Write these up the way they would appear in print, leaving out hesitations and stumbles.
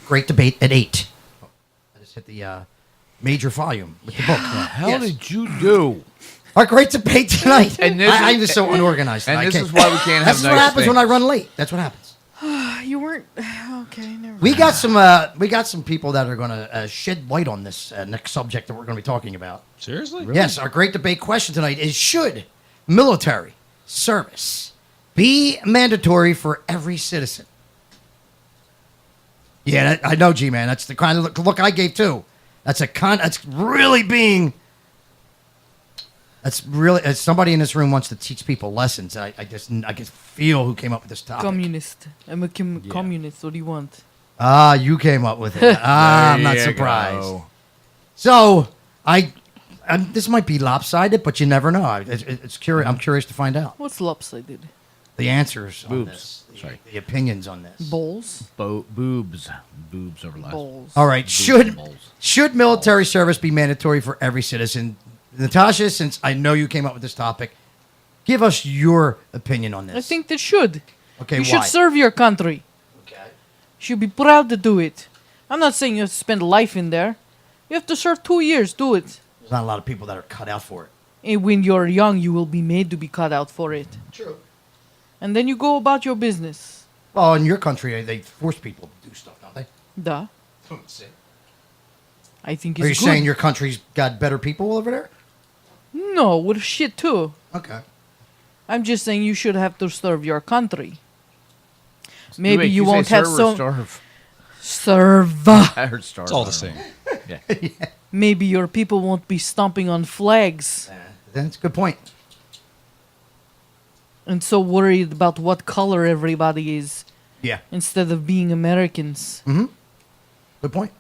great debate at 8. I just hit the major volume with the book. How did you do? Our great debate tonight. And this I'm just so unorganized. And I this can't- is why we can't have That's nice what happens things. when I run late. That's what happens. You weren't okay. Never. We got some people that are going to shed light on this next subject that we're going to be talking about. Seriously? Yes, our great debate question tonight is: should military service be mandatory for every citizen? Yeah, I know, G-Man. That's the kind of look I gave too. That's really being. That's really somebody in this room wants to teach people lessons. I just feel who came up with this topic. Communist. I'm a communist. What do you want? Ah, you came up with it. I'm not There you surprised. go. So this might be lopsided, but you never know. It's curious. I'm curious to find out What's lopsided? the answers on Boobs. this, Sorry. the opinions on this. Bowls. Boobs over last. Bowls. All right, Boobs and balls. should military service be mandatory for every citizen? Natasha, since I know you came up with this topic, give us your opinion on this. I think they should. Okay, you why? should serve your country. Okay. You should be proud to do it. I'm not saying you have to spend life in there. You have to serve 2 years. Do it. There's not a lot of people that are cut out for it. And when you're young, you will be made to be cut out for it. True. And then you go about your business. Well, in your country, they force people to do stuff, don't they? Duh. I think it's Are you good. saying your country's got better people over there? No, we're shit too. Okay. I'm just saying you should have to serve your country. Maybe Wait, you say won't have serve or so starve? serve. I heard starve. It's all the same. Yeah. Maybe your people won't be stomping on flags That's a good point. and so worried about what color everybody is Yeah. instead of being Americans. Good point.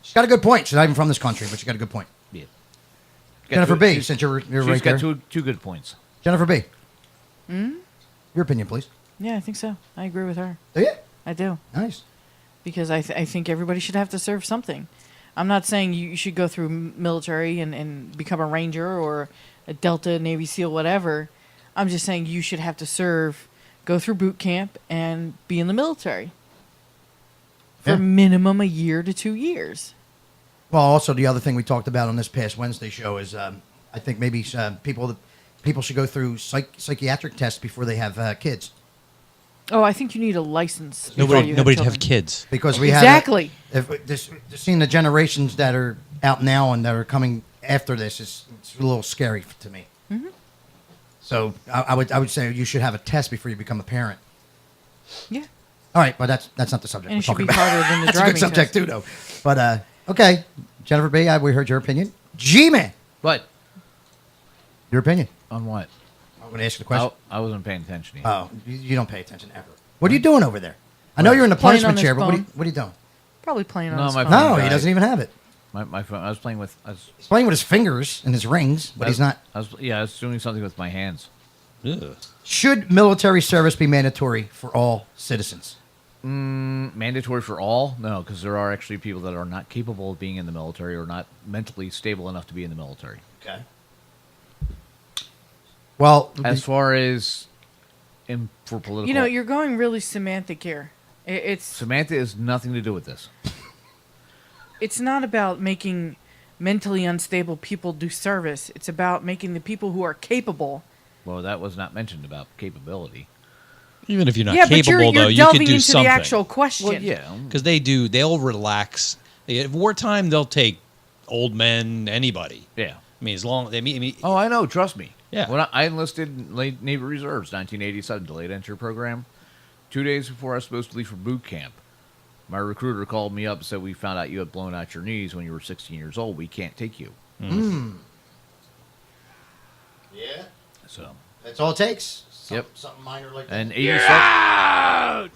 She's got a good point. She's not even from this country, but she's got a good point. Yeah. Jennifer B., since you're She's right got there. two good points. Jennifer B. Your opinion, please. Yeah, I think so. I agree with her. Do you? I do. Nice. Because I think everybody should have to serve something. I'm not saying you should go through military and become a ranger or a Delta, Navy SEAL, whatever. I'm just saying you should have to serve, go through boot camp, and be in the military for Yeah. minimum a year to 2 years. Well, also the other thing we talked about on this past Wednesday show is I think maybe people should go through psychiatric tests before they have kids. Oh, I think you need a license. before you Nobody'd have children. kids. Because we Exactly. just seeing the generations that are out now and that are coming after this is it's a little scary to me. So I would say you should have a test before you become a parent. Yeah. All right, but that's not the subject And we're it should talking be about. harder than the That's a driving good subject test. too, though. But okay, Jennifer B., we heard your opinion. G-Man, What? your opinion. On what? I'm going to ask you the question. I wasn't paying attention. To you. Oh, you don't pay attention ever. What are you doing over there? I know you're in the Playing on punishment his chair, but phone. what are you doing? Probably playing No, on his my phone. phone. No, he died. doesn't even have it. My phone. I was playing with. He's playing with his fingers and his rings, but he's not. I was doing something with my hands. Ugh. Should military service be mandatory for all citizens? Mandatory for all? No, because there are actually people that are not capable of being in the military or not mentally stable enough to be in the military. Okay. Well, As far as for political, You know, you're going really semantic here. It's Samantha has nothing to do with this. it's not about making mentally unstable people do service. It's about making the people who are capable. Well, that was not mentioned about capability. Even if you're not yeah, but capable, you're though, you delving could do into something. the actual question. Well, yeah. Because they'll relax. At wartime, they'll take old men, anybody. Yeah. I mean, as long I mean, Oh, I know. Trust me. Yeah. When I enlisted in late Navy Reserves, 1987, delayed entry program, 2 days before I was supposed to leave for boot camp, my recruiter called me up and said, "We found out you had blown out your knees when you were 16 years old. We can't take you." yeah, So, that's all it takes. Yep. Something minor like that. and 87,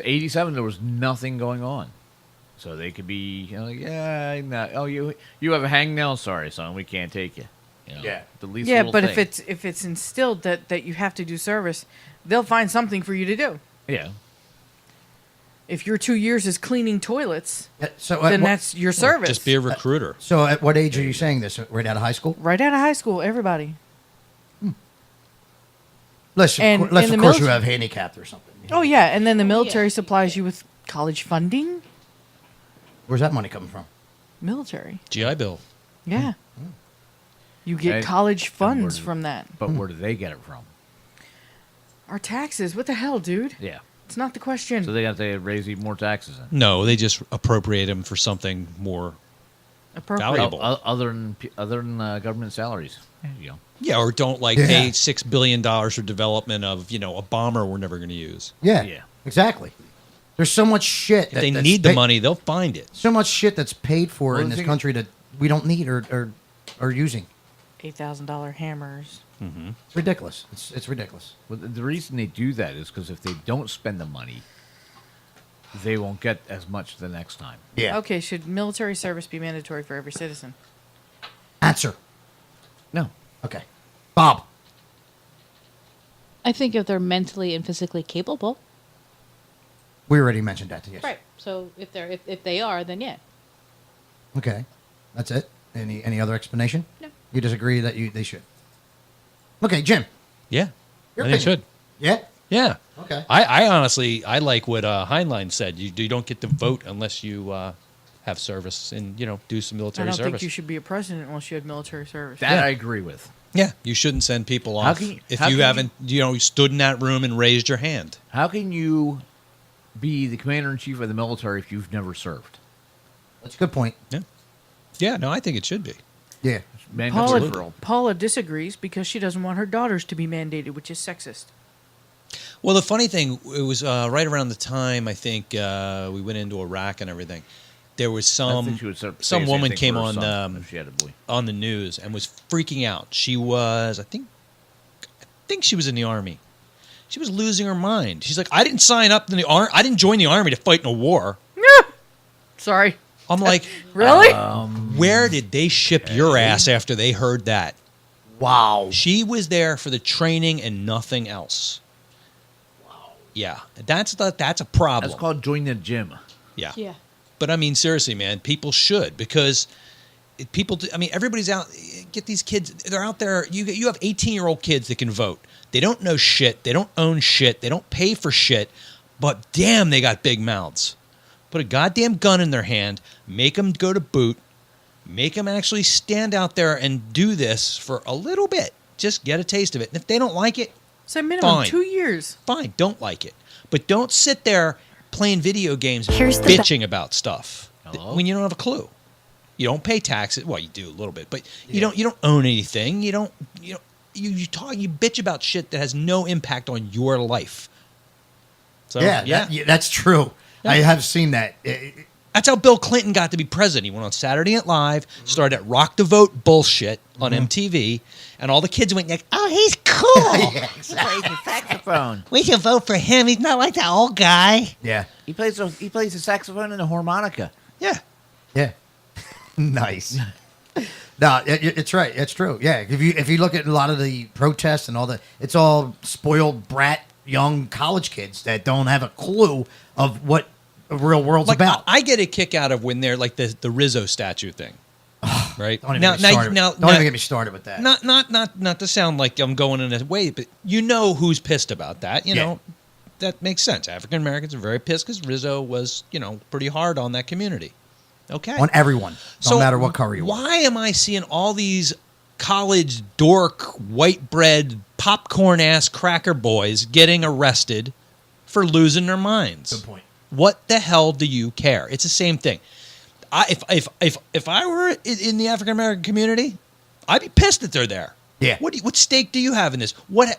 87, there was nothing going on. So they could be, like, yeah, no, oh, you have a hangnail? Sorry, son, we can't take you. You know, Yeah. The least Yeah, little but thing. if it's instilled that you have to do service, they'll find something for you to do. Yeah. If your 2 years is cleaning toilets, So, then that's your service. just be a recruiter. so at what age are you saying this? Right out of high school? right out of high school, everybody. Unless, And of course, in the you military- have handicapped or something. Oh yeah, and then the military supplies you with college funding, Where's that money coming from? military. GI Bill. Yeah. You get Right. college And where funds do- from that. But where do they get it from? Our taxes. What the hell, dude? Yeah. It's not the question. So they got to raise even more taxes. Then. No, they just appropriate them for something more. Appropriate. Valuable. Other than government salaries. There you go. Yeah, or don't Yeah. pay $6 billion for development of a bomber we're never going to use. Yeah. Yeah. Exactly. There's so much shit. If they need the money, they'll find it. So much shit that's paid for Well, in the this thing- country that we don't need or are using. $8,000 hammers. It's ridiculous. It's ridiculous. Well, the reason they do that is because if they don't spend the money, they won't get as much the next time. Yeah. Okay, should military service be mandatory for every citizen? Answer. No. Okay. Bob. I think if they're mentally and physically capable. We already mentioned that. Yes. Right. So if they are, then yeah. Okay. That's it. Any other explanation? No. You disagree that they should. Okay, Jim. Yeah, Your I think it opinion. should. Yeah. Yeah. Okay. I honestly like what Heinlein said. You don't get to vote unless you have service and do some I military don't service. think you should be a president unless you had military service. That Yeah. I agree with. Yeah, you shouldn't send people How off can you- if how you can you- haven't stood in that room and raised your hand. How can you be the commander-in-chief of the military if you've never served? That's a good point. Yeah. Yeah, no, I think it should be. Yeah. Mandatory for Paula, all. Paula disagrees because she doesn't want her daughters to be mandated, which is sexist. Well, the funny thing, it was right around the time I think we went into Iraq and everything. There was I think she would say the some same woman thing came for her on son if she had a boy. on the news and was freaking out. She was, I think she was in the army. She was losing her mind. She's like, I didn't sign up in the army. I didn't join the army to fight in a war. Sorry. I'm like, Really? where did they ship your ass after they heard that? Wow. She was there for the training and nothing else. Wow. Yeah, that's a problem. That's called join the gym. Yeah. Yeah. But I mean, seriously, man, people should because everybody's out. Get these kids. They're out there. You have 18-year-old kids that can vote. They don't know shit. They don't own shit. They don't pay for shit. But damn, they got big mouths. Put a goddamn gun in their hand. Make them go to boot. Make them actually stand out there and do this for a little bit. Just get a taste of it. And if they don't like it, So minimum Fine. 2 years. fine. Don't like it. But don't sit there playing video games Here's the bitching about stuff Hello? when you don't have a clue. You don't pay taxes. Well, you do a little bit, but you don't own anything. You bitch about shit that has no impact on your life. So Yeah. That's true. Yeah. I have seen that. That's how Bill Clinton got to be president. He went on Saturday Night Live, started that Rock the Vote bullshit on MTV, and all the kids went like, "Oh, he's cool. Yeah, exactly. Plays the saxophone. We should vote for him. He's not like that old guy." Yeah. He plays the saxophone and the harmonica. Yeah. Yeah. Nice. No, it's right. It's true. Yeah. If you look at a lot of the protests and all that, it's all spoiled brat young college kids that don't have a clue of what the real world's Like about. I get a kick out of when they're like the Rizzo statue thing, right? Don't even get me started. Don't even get me started with that. Not to sound like I'm going in a way, but you know who's pissed about that. You Yeah. know, that makes sense. African Americans are very pissed because Rizzo was, pretty hard on that community. Okay. On everyone, no matter what color you are. Why am I seeing all these college dork, white bread, popcorn ass cracker boys getting arrested for losing their minds? Good point. What the hell do you care? It's the same thing. If I were in the African American community, I'd be pissed that they're there. Yeah. What stake do you have in this? What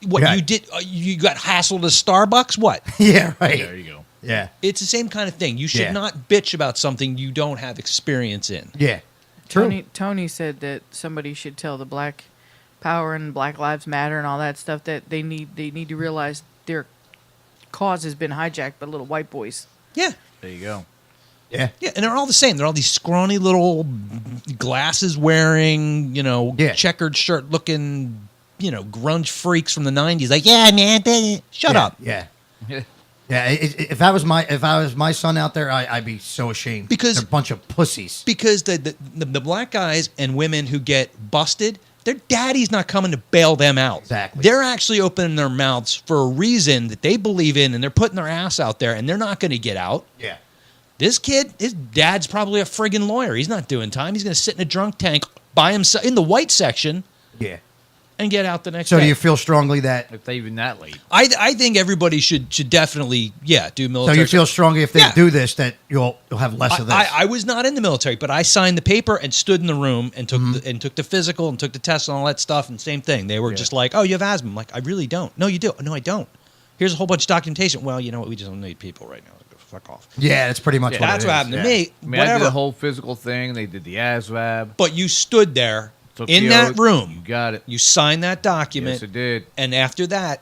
Yeah. you did? You got hassled at Starbucks? What? Yeah, right. There you go. Yeah. It's the same kind of thing. You should Yeah. not bitch about something you don't have experience in. Yeah. True. Tony said that somebody should tell the Black Power and Black Lives Matter and all that stuff that they need to realize their cause has been hijacked by little white boys. Yeah. There you go. Yeah. Yeah, and they're all the same. They're all these scrawny little glasses wearing, Yeah. checkered shirt looking, grunge freaks from the 90s. Like, yeah, man, shut Yeah, up. Yeah. Yeah. If I was my son out there, I'd be so ashamed. Because- they're a bunch of pussies. Because the black guys and women who get busted, Their daddy's not coming to bail them out. Exactly. They're actually opening their mouths for a reason that they believe in, and they're putting their ass out there, and they're not going to get out. Yeah. This kid, his dad's probably a friggin' lawyer. He's not doing time. He's going to sit in a drunk tank by himself in the white section Yeah. and get out the next So day. do you feel strongly that? If they even that late. I think everybody should definitely, do So military. you feel strongly if they Yeah. do this that you'll have less of this. I was not in the military, but I signed the paper and stood in the room and took took the physical and took the test and all that stuff. And same thing, they were just like, "Oh, you have asthma." I'm like, "I really don't." "No, you do." "No, I don't." "Here's a whole bunch of documentation." "Well, you know what? We just don't need people right now. Fuck off." Yeah, that's pretty much what That's it what is. happened to me. I mean, I did Whatever. the whole physical thing. They did the ASVAB. But you stood there Took in the that oath. room. You got it. You signed that document. Yes, it did. And after that,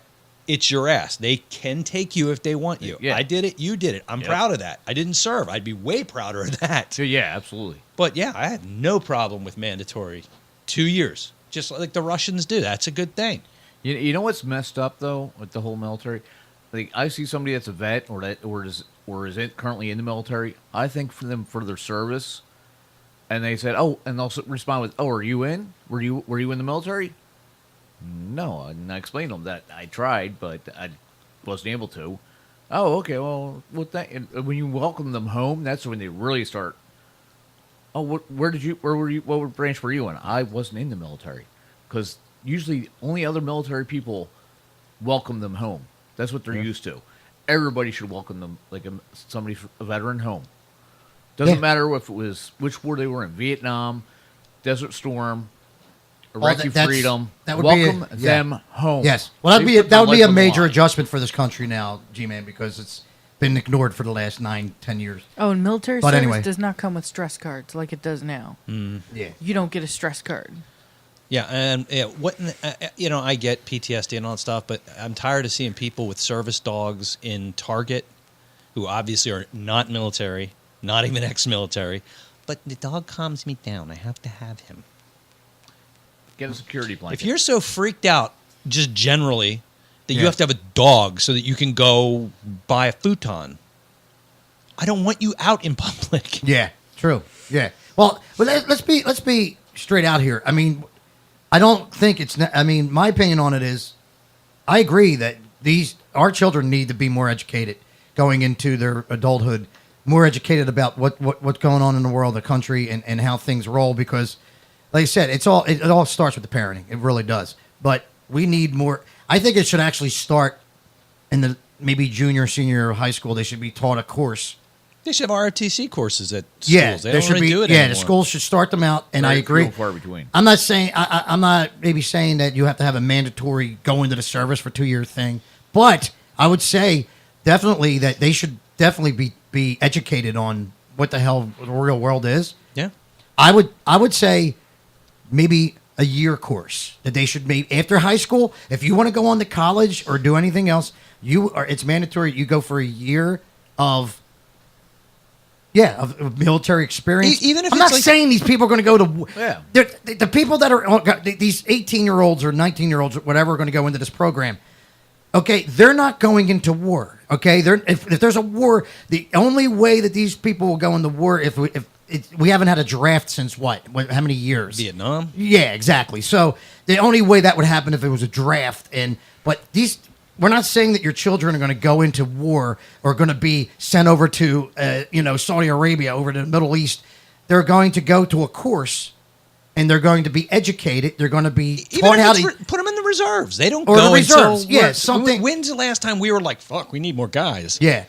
it's your ass. They can take you if they want you. Yeah. I did it. You did it. I'm Yep. proud of that. I didn't serve. I'd be way prouder of that. So, yeah, absolutely. But yeah, I had no problem with mandatory 2 years, just like the Russians do. That's a good thing. You know what's messed up though with the whole military? Like I see somebody that's a vet or is it currently in the military. I think for them for their service, and they said, "Oh," and they'll respond with, "Oh, are you in? Were you in the military?" No, and I explained to them that I tried, but I wasn't able to. Oh, okay. Well, when you welcome them home, that's when they really start. Oh, where were you? What branch were you in? I wasn't in the military, because usually only other military people welcome them home. That's what they're used to. Everybody should welcome them like a veteran home. Doesn't matter if it was which war they were in, Vietnam, Desert Storm, Iraqi Freedom. that would welcome be them home. Yes. Well, They put that their would be life a on the major line. adjustment for this country now, G-Man, because it's been ignored for the last 9-10 years. Oh, and military But service anyway. does not come with stress cards like it does now. Yeah. You don't get a stress card. Yeah, and I get PTSD and all that stuff, but I'm tired of seeing people with service dogs in Target who obviously are not military, not even ex-military, but the dog calms me down. I have to have him. Get a security blanket. If you're so freaked out, just generally, that you Yeah. have to have a dog so that you can go buy a futon, I don't want you out in public. Yeah, true. Yeah. Well, let's be straight out here. I mean, I don't think my opinion on it is, I agree that our children need to be more educated going into their adulthood, more educated about what's going on in the world, the country, and how things roll. Because, like I said, it all starts with the parenting. It really does. But we need more. I think it should actually start in the maybe junior, senior high school. They should be taught a course. They should have ROTC courses at schools. Yeah, They there don't should really be. do it Yeah, anymore. the schools should start them out, and I Very agree. few and far between. I'm not saying I'm not maybe saying that you have to have a mandatory go into the service for 2 year thing, but I would say definitely that they should definitely be educated on what the hell the real world is. Yeah. I would say maybe a year course that they should maybe after high school. If you want to go on to college or do anything else, it's mandatory. You go for a year of military experience. Even if I'm it's not like- saying these people are going to go to Yeah. the people that are these 18-year-olds or 19-year-olds or whatever are going to go into this program. Okay, they're not going into war. Okay, if there's a war, the only way that these people will go into war if we haven't had a draft since how many years? Vietnam. Yeah, exactly. So the only way that would happen if it was a draft. But we're not saying that your children are going to go into war or going to be sent over to Saudi Arabia, over to the Middle East. They're going to go to a course, and they're going to be educated. They're going to be Even taught if how it's to. put them in the reserves. They don't Or go the reserves, until yeah, something- When's the last time we were like, "Fuck, we need more guys"? Yeah,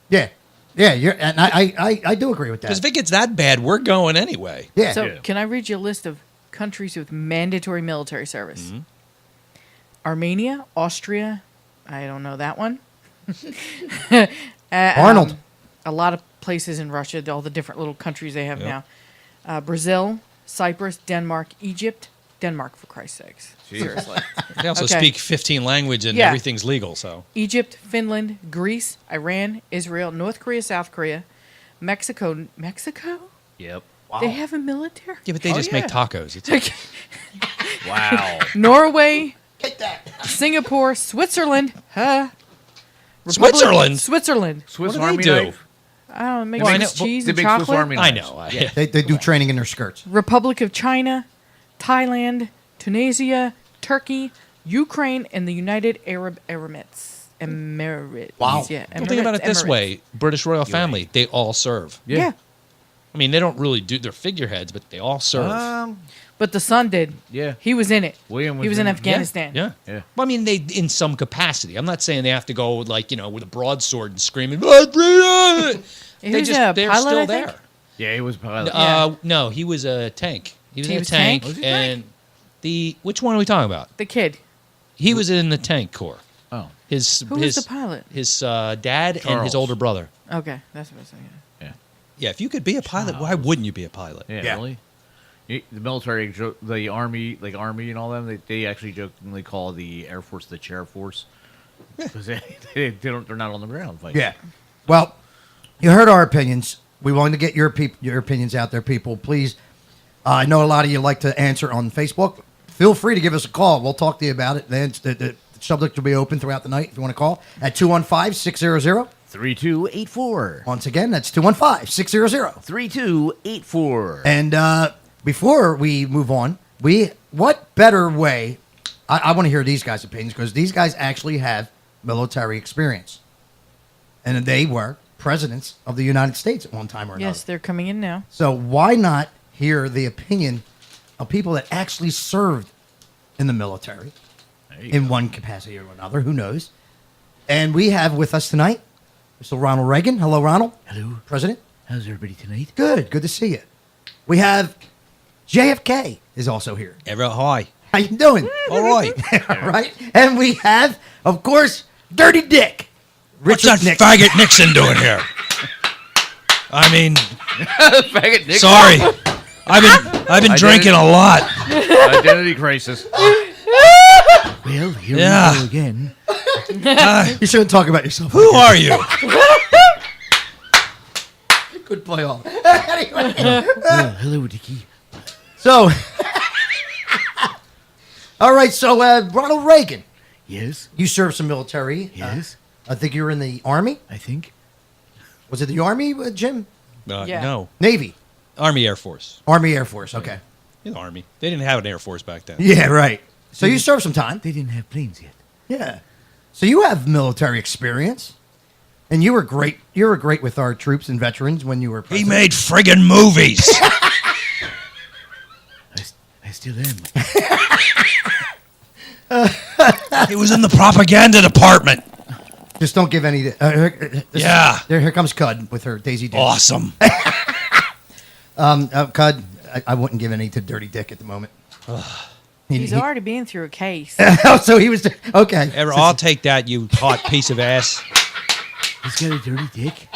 yeah. And I do agree with Because if that. it gets that bad, we're going anyway. Yeah. So, can I read you a list of countries with mandatory military service? Mm-hmm. Armenia, Austria, I don't know that one. Arnold. A lot of places in Russia, all the different little countries they have Yep. now. Brazil, Cyprus, Denmark, Egypt. Denmark, for Christ's sakes. Seriously. They also Okay. speak 15 languages and Yeah. everything's legal. So Egypt, Finland, Greece, Iran, Israel, North Korea, South Korea, Mexico. Mexico? Yep. They have a military? yeah, but they Oh, just yeah. make tacos. It's Wow. Norway, Singapore, Switzerland, Switzerland? Switzerland. Swiss What do they Army do? knife. I don't know, makes Well, I know- cheese They and make chocolate. Swiss Army I knives. know. Yeah. They do training in their skirts. Republic of China, Thailand, Tunisia, Turkey, Ukraine, and the United Arab Emirates. Wow. Yeah. Well, think about it this Emirates. way: British royal family, they all serve. Yeah. I mean, they don't really do their figureheads, but they all serve. But the son did. Yeah. He was in it. William was he was in in it. Afghanistan. Yeah. Yeah. Well, I mean, they in some capacity. I'm not saying they have to go like with a broadsword and screaming. They He was just a they're pilot, still I think? there. Yeah, he was a pilot. No, he was a tank. He was He in a was tank, tank? Was he and which one are we talking about? The kid. He was in the tank corps. Oh. Who was the pilot? His dad and his Charles. older brother. Okay, that's what I was saying. Yeah. Yeah, if you could be a pilot, why wouldn't you be a pilot? Yeah, Yeah. really? The military, the army, and all them, they actually jokingly call the Air Force the chair force. Because they're not on the ground fighting. Yeah. Well, you heard our opinions. We wanted to get your opinions out there, people. Please, I know a lot of you like to answer on Facebook. Feel free to give us a call. We'll talk to you about it. Then the subject will be open throughout the night if you want to call at 215-600. 3284. Once again, that's 215-600. 3284. And before we move on, what better way? I want to hear these guys' opinions because these guys actually have military experience, and they were presidents of the United States at one time or another. Yes, they're coming in now. So why not hear the opinion of people that actually served in the military in one capacity or another? Who knows? And we have with us tonight Mr. Ronald Reagan. Hello, Ronald. Hello. President. How's everybody tonight? Good. Good to see you. We have JFK is also here. Everett High. How you doing? All right. Right. And we have, of course, Dirty Dick. What's Richard that Nixon. faggot Nixon doing here? I mean, Faggot Nick. sorry. I've been drinking a lot. Identity crisis. Well, here Yeah. we go again. You shouldn't talk about yourself. Who are you? Good play off. Anyway. Well, hello, Dickie. So, all right. So, Ronald Reagan, Yes, you served some military. yes, I think you were in the Army. I think. Was it the Army, Jim? Yeah. No. Navy. Army Air Force. Army Air Force. Okay. The Army. They didn't have an Air Force back then. Yeah, right. So you served some time. They didn't have planes yet. Yeah. So you have military experience. And you were great. You were great with our troops and veterans when you were He president. made friggin' movies. I still am. He was in the propaganda department. Just don't give any. Yeah. Here comes Cud with her Daisy Duke. Awesome. Cud, I wouldn't give any to Dirty Dick at the moment. He's already been through a case. So he was okay. I'll take that, you hot piece of ass. He's got a dirty dick.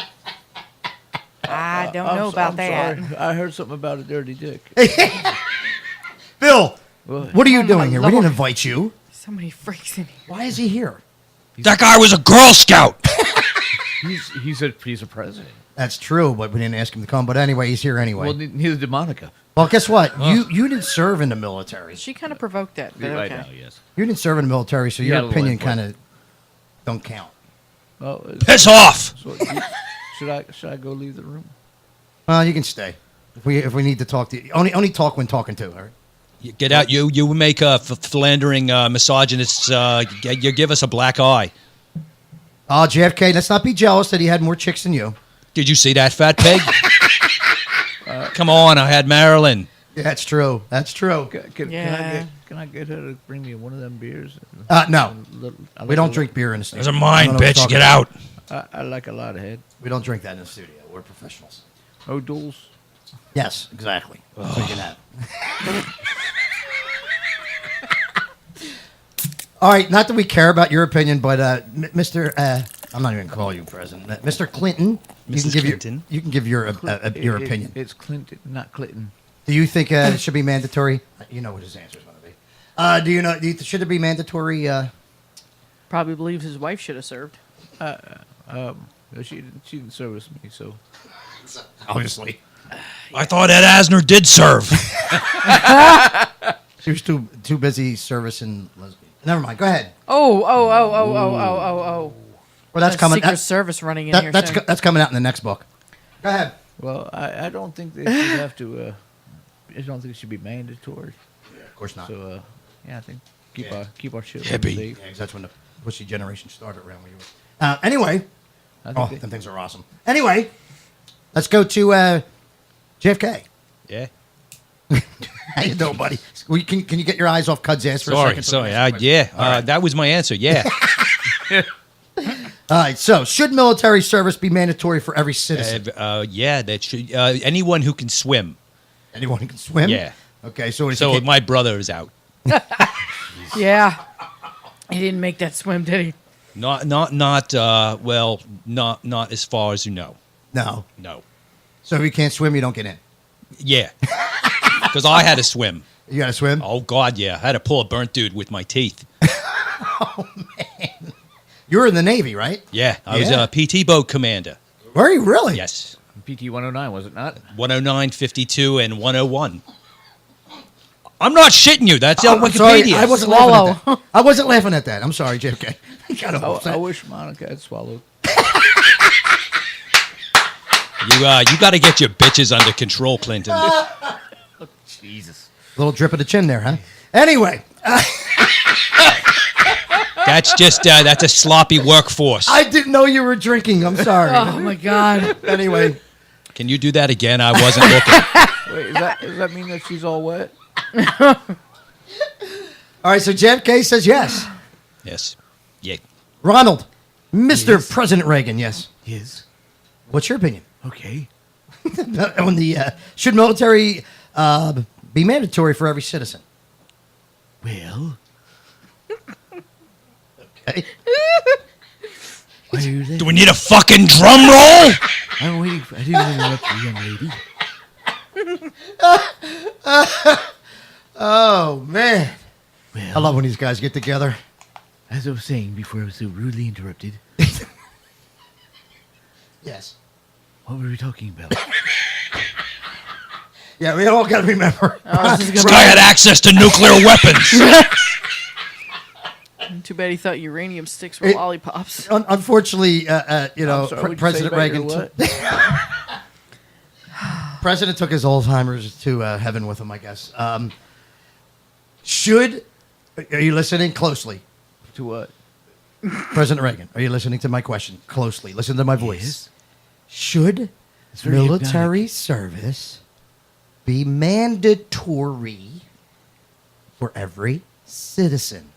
I don't know about that. I heard something about a dirty dick. Bill, What? what are you Oh, my doing here? We didn't Lord. invite you. So many freaks in here. Why is he here? That guy was a Girl Scout. He's a president. That's true, but we didn't ask him to come. But anyway, he's here anyway. Well, neither did Monica. Well, guess what? You didn't serve in the military. She kind of provoked that, but I okay. know, yes. You didn't serve in the military, so You your had a little opinion input. kind of don't count. Oh, Piss off. should I go leave the room? You can stay if we need to talk to you. Only talk when talking to. All right. You get out. You make philandering misogynists. You give us a black eye. JFK, let's not be jealous that he had more chicks than you. Did you see that fat pig? Come on, I had Marilyn. Yeah, that's true. That's true. Yeah. Can I get her to bring me one of them beers? No, I we like don't a drink beer in the studio. Those are I mine, don't know what bitch. you're Get talking out. I like a lot of head. We don't drink that in the studio. We're professionals. Oh, duels. Yes, exactly. So you can have. All right, not that we care about your opinion, but Mr. I'm not even calling you President. Mr. Clinton, Mrs. Clinton. You can give your opinion. It's Clinton, not Clinton. Do you think it should be mandatory? You know what his answer is going to be. Should it be mandatory? Probably believes his wife should have served. She didn't service me, so Obviously, I thought Ed Asner did serve. she was too busy servicing lesbian. Never mind. Go ahead. Oh. Well, that's A coming. Secret Service running in here soon. That's coming out in the next book. Go ahead. well, I don't think they should have to. I don't think it should be mandatory. Of course not. So, I think Yeah. keep our shit Hippie. safe. Yeah, 'cause that's when the pussy generation started around where you were. Anyway, I think them things are awesome. Anyway, let's go to JFK. Yeah. How you doing, buddy? Can you get your eyes off Cud's ass for a second? Sorry. That was my answer. Yeah. All right. So, should military service be mandatory for every citizen? Yeah, that should. Anyone who can swim. Anyone who can swim? Yeah. Okay. So, So my brother is out. Yeah. He didn't make that swim, did he? Not as far as you know. no. No. So if you can't swim, you don't get in. Yeah. Because I had to swim. You got to swim. Oh, God, yeah. I had to pull a burnt dude with my teeth. You were in the Navy, right? Yeah. I was Yeah. a PT boat commander. Were you really? Yes. PT 109, was it not? 109, 52, and 101. I'm not shitting you. That's on I'm sorry. Wikipedia. I wasn't Swallow. laughing at that. I wasn't laughing at that. I'm sorry, JFK. Got I upset. wish Monica had swallowed. You got to get your bitches under control, Clinton. Jesus. Little drip of the chin there, huh? Anyway, That's just that's a sloppy workforce. I didn't know you were drinking. I'm sorry. Oh my God. Anyway, Can you do that again? I wasn't looking. Wait, does that mean that she's all wet? all right. So JFK says yes. Yes. Yeah. Ronald, Mr. Yes. President Reagan, yes. Yes. What's your opinion Okay. on the should military be mandatory for every citizen? Well, Okay. why are you laughing? Do we need a fucking drum roll? I'm waiting for. I didn't interrupt you, young lady. Oh man, Well, I love when these guys get together. as I was saying before I was so rudely interrupted, Yes. what were we talking about? Yeah, we all got to remember. This guy had access to nuclear weapons. Too bad he thought uranium sticks were It- lollipops. Unfortunately, you know, I'm sorry, what'd you say President about Reagan. your what? President took his Alzheimer's to heaven with him, I guess. Are you listening closely? To what? President Reagan, are you listening to my question closely? Listen to my voice. Yes. Should It's very military service be mandatory for every citizen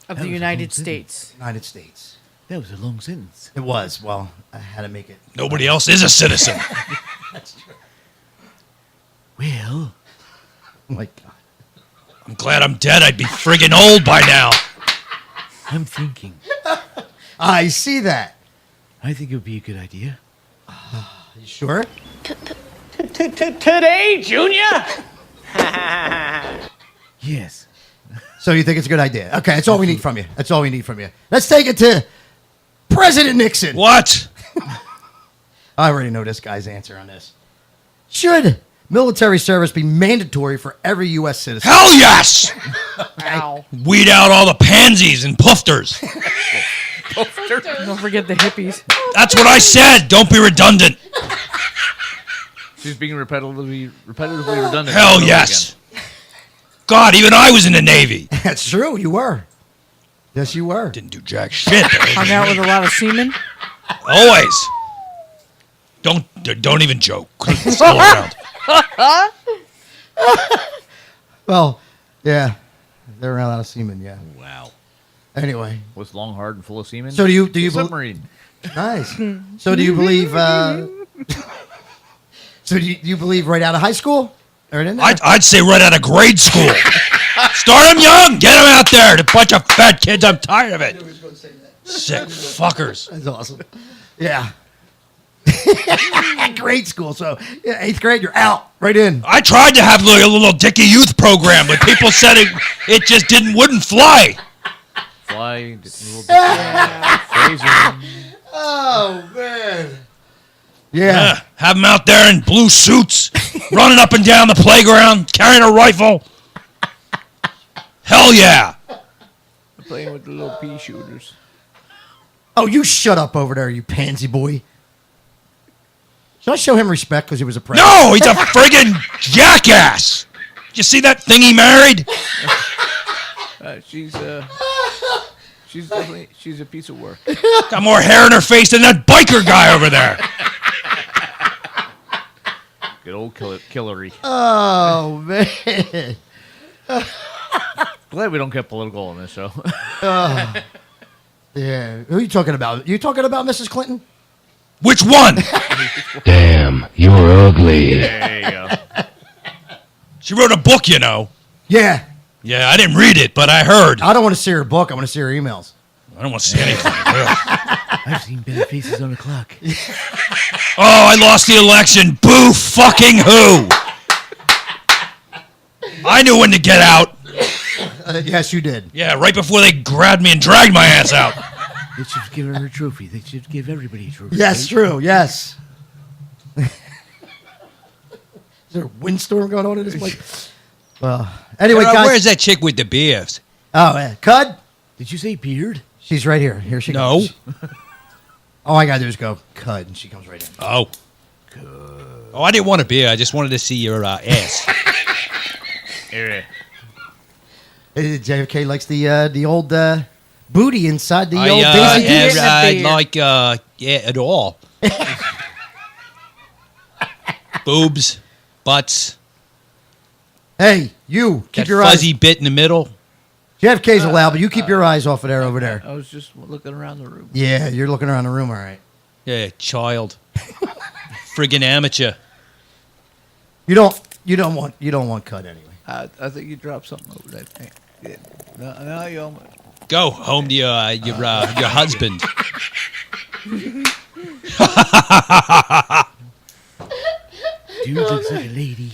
Of That the was a United long sentence. States. United States? That was a long sentence. It was. Well, I had to make it. Nobody else is a citizen. Well, Oh my God. I'm glad I'm dead. I'd be friggin' old by now. I'm thinking. I see that. I think it would be a good idea. You sure? Today, Junior? Yes. So you think it's a good idea? Okay, that's all we need from you. That's all we need from you. Let's take it to President Nixon. What? I already know this guy's answer on this. Should military service be mandatory for every U.S. citizen? Hell yes! Wow. Weed out all the pansies and pufters. Don't forget the hippies. That's what I said. Don't be redundant. She's being repetitively redundant. Hell over and over yes. God, even I was in the Navy. That's true. You were. Yes, you were. Didn't do jack shit. Hung out with a lot of seamen. Always. Don't even joke. It's all around. Well, yeah. They're around a lot of seamen, yeah. Wow. Anyway. again. Was long, hard, and full of semen. So do you believe submarine? nice. So do you believe so do you believe right out of high school? Or in there? I'd say right out of grade school. Start them young. Get them out there. The bunch of fat kids. I'm tired of it. Sick fuckers. That's awesome. Yeah. Grade school. So yeah, 8th grade, you're out. Right in. I tried to have like a little Dickie youth program, but people said it just wouldn't fly. Fly. Fraser. Oh man. Yeah. Yeah, have them out there in blue suits, running up and down the playground, carrying a rifle. Hell yeah. Playing with the little pea shooters. Oh, you shut up over there, you pansy boy. Should I show him respect because he was a president? No, he's a friggin' jackass. You see that thing he married? She's a piece of work. Got more hair in her face than that biker guy over there. Good old Killery. Oh man. Glad we don't get political on this show. Yeah. Who are you talking about? You talking about Mrs. Clinton? Which one? Damn, you're ugly. There you go. She wrote a book, you know. Yeah. Yeah, I didn't read it, but I heard. I don't want to see her book. I want to see her emails. I don't want to see anything. I've seen better faces on the clock. Oh, I lost the election. Boo fucking who? I knew when to get out. Yes, you did. Yeah, right before they grabbed me and dragged my ass out. They should give her a trophy. They should give everybody a trophy. Yes, right? true. Yes. Is there a windstorm going on in this place? Well, anyway, guys. Where's that chick with the beers? Oh, yeah. Cud? Did you say beard? She's right here. Here she No. goes. All I gotta do is go Cud, and she comes right in. Oh. Oh, I didn't want a beer. I just wanted to see your ass. Here. JFK likes the old booty inside the old I Daisy Dukes. like, it all. Boobs, butts, Hey, you keep that your fuzzy eyes. bit in the middle. JFK's allowed, but you keep your eyes off of there over there. I was just looking around the room. Yeah, you're looking around the room, all right. Yeah, child. Friggin' amateur. You don't want Cud anyway. I think you dropped something over that thing. Yeah. No, you almost. Go home to your husband. Dude looks like a lady.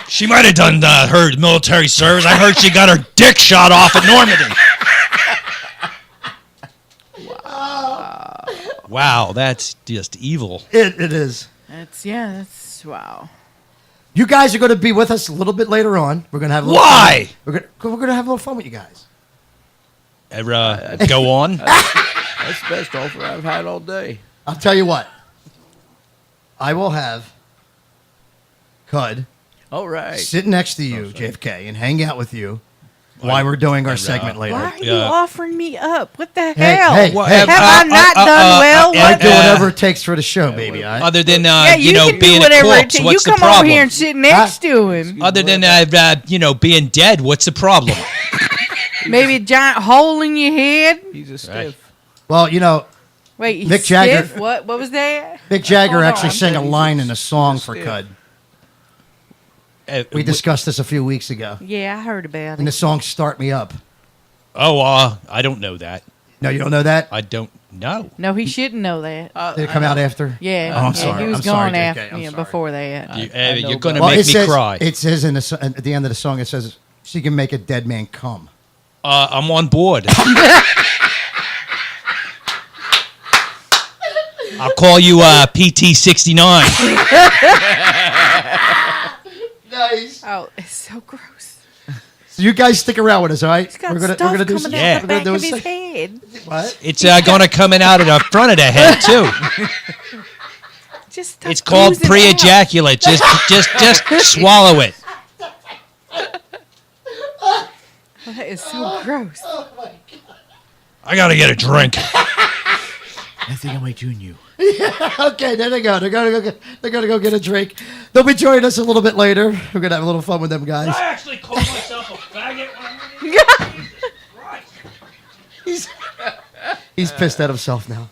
She might have done her military service. I heard she got her dick shot off at Normandy. Wow, that's just evil. It is. That's wow. You guys are going to be with us a little bit later on. We're going to have a little Why? Fun. We're going to have a little fun with you guys. Go on. That's the best offer I've had all day. I'll tell you what. I will have Cud All right. sit next to you, JFK, and hang out with you while we're doing our segment later. Why are you Yeah. offering me up? What the Hey, hell? hey, Have hey. I not done well? I What do the- whatever it takes for the show, baby. all right? Other than yeah, you can do being a whatever it corpse, takes. what's You the come over problem? here and sit next to him. Other than being dead, what's the problem? Maybe a giant hole in your head. He's a stiff. Well, Wait, he's Mick Jagger- stiff? What was that? Mick Jagger Hold actually on. sang a He's line a- in a song he's a for stiff. Cud. We discussed this a few weeks ago. Yeah, I heard about And the it. song Start Me Up. I don't know that. No, you don't know that? I don't know. No, he shouldn't know that. Did it come out after? Yeah, Oh, I'm yeah, sorry. he was I'm sorry, gone JK. after I'm sorry. before that. You're going to Well, make it me says, cry. It says at the end of the song, it says, she can make a dead man come. I'm on board. I'll call you PT69. Nice. Oh, it's so gross. So you guys stick around with us, all right? He's got we're stuff gonna do coming some. Yeah. out the we're back gonna of do his some- head. What? It's going to coming out of the front of the head too. Just stop It's called oozing pre-ejaculate. Just swallow it. out. That is so gross. I got to get a drink. I think I might join you. Okay, there they go. They're gonna go get a drink. They'll be joining us a little bit later. We're gonna have a little fun with them guys. I actually call myself a faggot. He's pissed at himself now.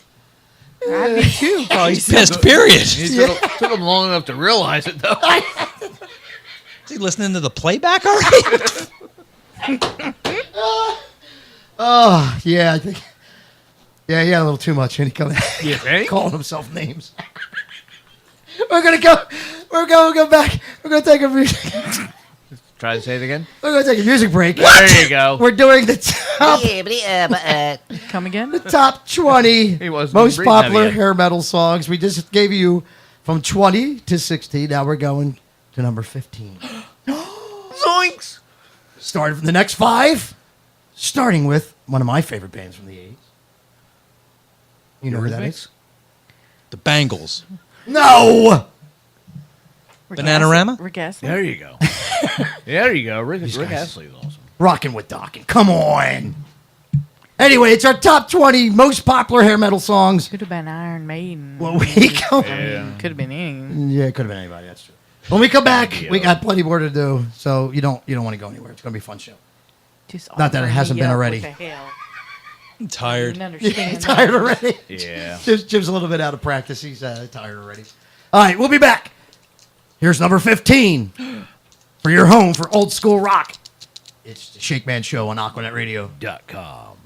I'd be too. He's pissed, period. Took him long enough to realize it, though. Is he listening to the playback already? Oh yeah, I think. Yeah, he had a little too much, and he come Yeah, calling himself names. We're gonna go back. We're gonna take a music. Try to say it again. We're gonna take a music break. There you go. We're doing the Come again? top 20 He wasn't most breathing that popular again. hair metal songs. We just gave you from 20 to 60. Now we're going to number 15. Zoinks! Starting from the next 5, starting with one of my favorite bands from the 80s. You know who that is? The Bangles. No. Bananarama? Rick Astley. There you go. There you go. Rick Astley is awesome. Rocking with Dokken. Come on. Anyway, it's our top 20 most popular hair metal songs. Could have been Iron Maiden. When we come, Yeah. Could have been any. yeah, it could have been anybody. That's true. When we come back, we got plenty more to do, so you don't want to go anywhere. It's gonna be a fun show. Just Not that it offering hasn't me been up. already. What the hell? I'm tired. Didn't Yeah, understand he's tired that. already. Yeah. Jim's a little bit out of practice. He's tired already. All right, we'll be back. Here's number 15 for your home for old school rock. It's the Shakeman Show on AquanetRadio.com.